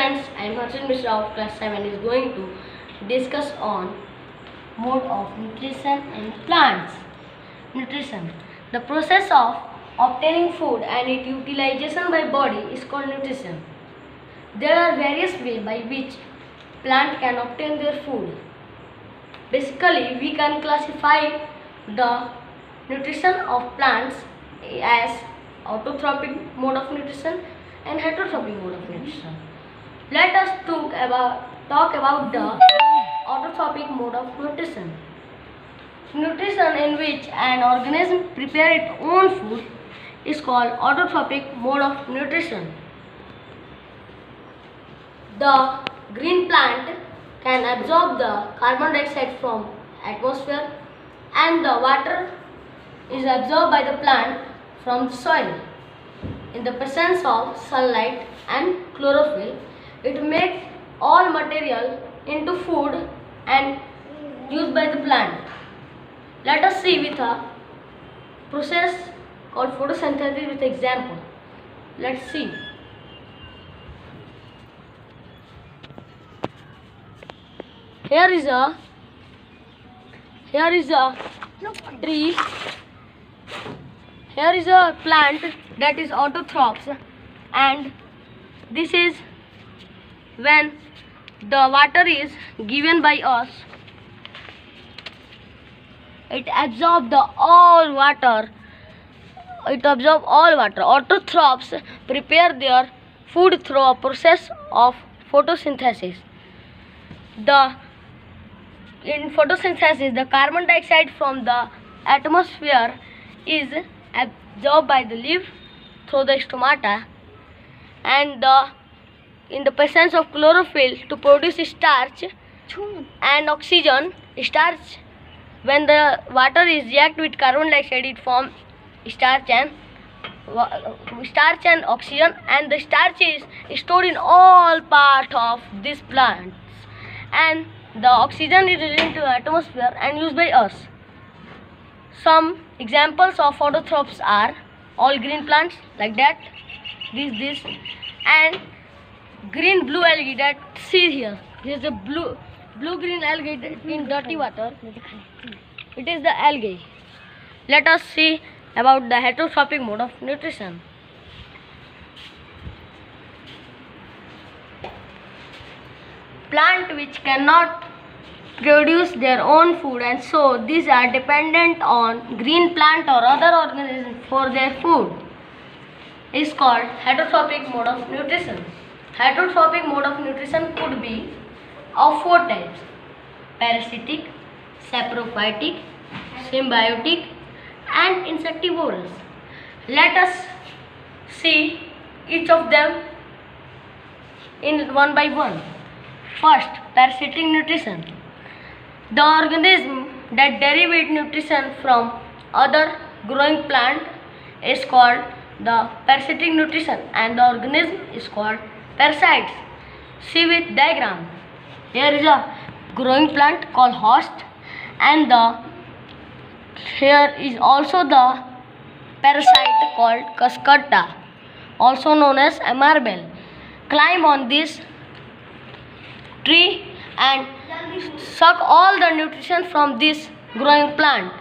friends, I am Harshit Mishra of class 7 is going to discuss on mode of nutrition in plants. Nutrition. The process of obtaining food and its utilization by body is called nutrition. There are various ways by which plant can obtain their food. Basically, we can classify the nutrition of plants as autotrophic mode of nutrition and heterotrophic mode of nutrition. Let us talk about the autotrophic mode of nutrition. Nutrition in which an organism prepares its own food is called autotrophic mode of nutrition. The green plant can absorb the carbon dioxide from atmosphere and the water is absorbed by the plant from the soil. In the presence of sunlight and chlorophyll, it makes all material into food and used by the plant. Let us see with a process called photosynthesis with example. Let's see. Here is a tree. Here is a plant that is autotrophs, and this is when the water is given by us. It absorbs all water. Autotrophs prepare their food through a process of photosynthesis. In photosynthesis, the carbon dioxide from the atmosphere is absorbed by the leaf through the stomata, and in the presence of chlorophyll to produce starch and oxygen. Starch, when the water is react with carbon dioxide, it forms starch and oxygen, and the starch is stored in all part of these plants, and the oxygen is released into the atmosphere and used by us. Some examples of autotrophs are all green plants like that, this, and green blue algae that see here. Here's a blue green algae in dirty water. It is the algae. Let us see about the heterotrophic mode of nutrition. Plant which cannot produce their own food, and so these are dependent on green plant or other organism for their food, is called heterotrophic mode of nutrition. Heterotrophic mode of nutrition could be of four types: parasitic, saprophytic, symbiotic, and insectivorous. Let us see each of them in one by one. First, parasitic nutrition. The organism that derive its nutrition from other growing plant is called the parasitic nutrition, and the organism is called parasites. See with diagram. Here is a growing plant called host, and here is also the parasite called Cuscuta, also known as amarbel. Climb on this tree and suck all the nutrition from this growing plant.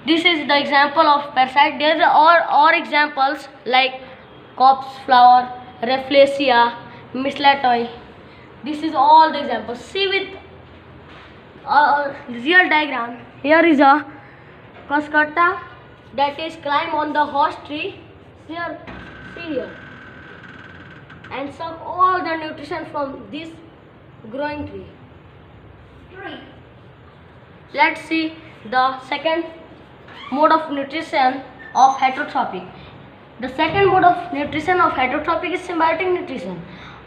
This is the example of parasite. There are all examples like copse flower, Rafflesia, mistletoe. This is all the examples. See with a real diagram. Here is a Cuscuta that is climb on the host tree. Here, see here, and suck all the nutrition from this growing tree. Let's see the second mode of nutrition of heterotrophic. The second mode of nutrition of heterotrophic is symbiotic nutrition.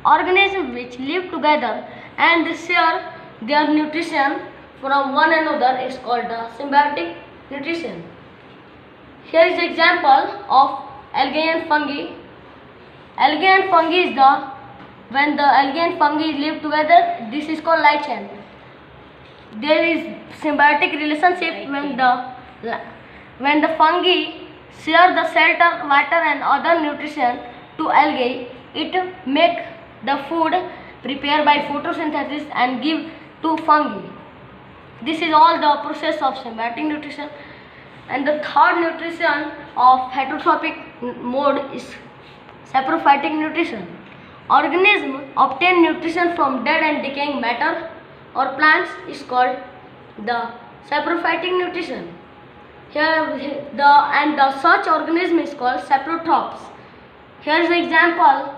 Organisms which live together and they share their nutrition from one another is called the symbiotic nutrition. Here is an example of algae and fungi. Algae and fungi is when the algae and fungi live together, this is called lichen. There is symbiotic relationship when the fungi share the shelter, water and other nutrition to algae. It make the food prepared by photosynthesis and give to fungi. This is all the process of symbiotic nutrition. And the third nutrition of heterotrophic mode is saprophytic nutrition. Organisms obtain nutrition from dead and decaying matter or plants is called the saprophytic nutrition. Here the such organism is called saprotrophs. Here is the example: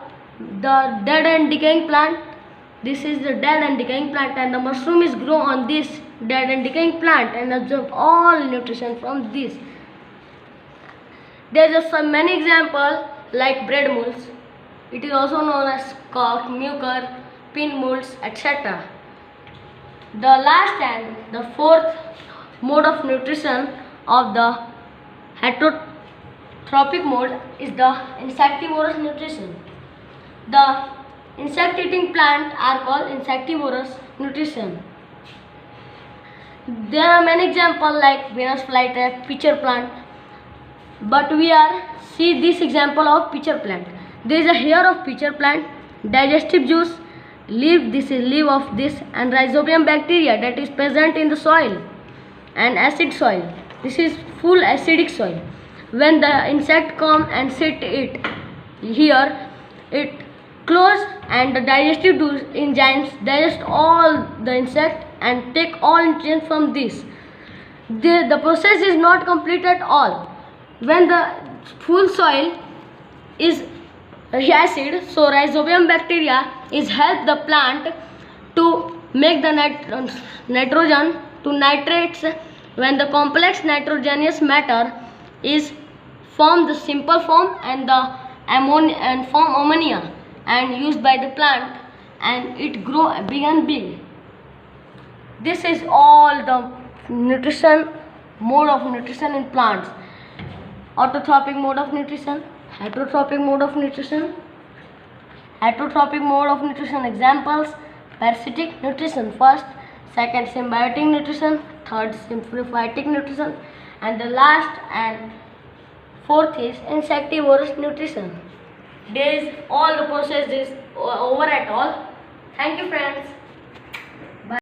the dead and decaying plant. This is the dead and decaying plant, and the mushroom is grow on this dead and decaying plant and absorb all nutrition from this. There are some many examples like bread molds. It is also known as cork, mucor, pin molds, etc. The last and the fourth mode of nutrition of the heterotrophic mode is the insectivorous nutrition. The insect-eating plants are called insectivorous nutrition. There are many examples like Venus flytrap, pitcher plant, but we are see this example of pitcher plant. There is a hair of pitcher plant, digestive juice, leaf, this is leaf of this, and rhizobium bacteria that is present in the soil, and acid soil. This is full acidic soil. When the insect come and sit it here, it close and the digestive enzymes digest all the insect and take all nutrients from this. The process is not complete at all. When the full soil is acid, so rhizobium bacteria is help the plant to make the nitrogen to nitrates. When the complex nitrogenous matter is form the simple form and the ammonia and form ammonia and used by the plant, and it grow big and big. This is all the nutrition mode of nutrition in plants. Autotrophic mode of nutrition, heterotrophic mode of nutrition. Heterotrophic mode of nutrition examples: parasitic nutrition first, second symbiotic nutrition, third saprophytic nutrition, and the last and fourth is insectivorous nutrition. There is all the process is over at all. Thank you, friends.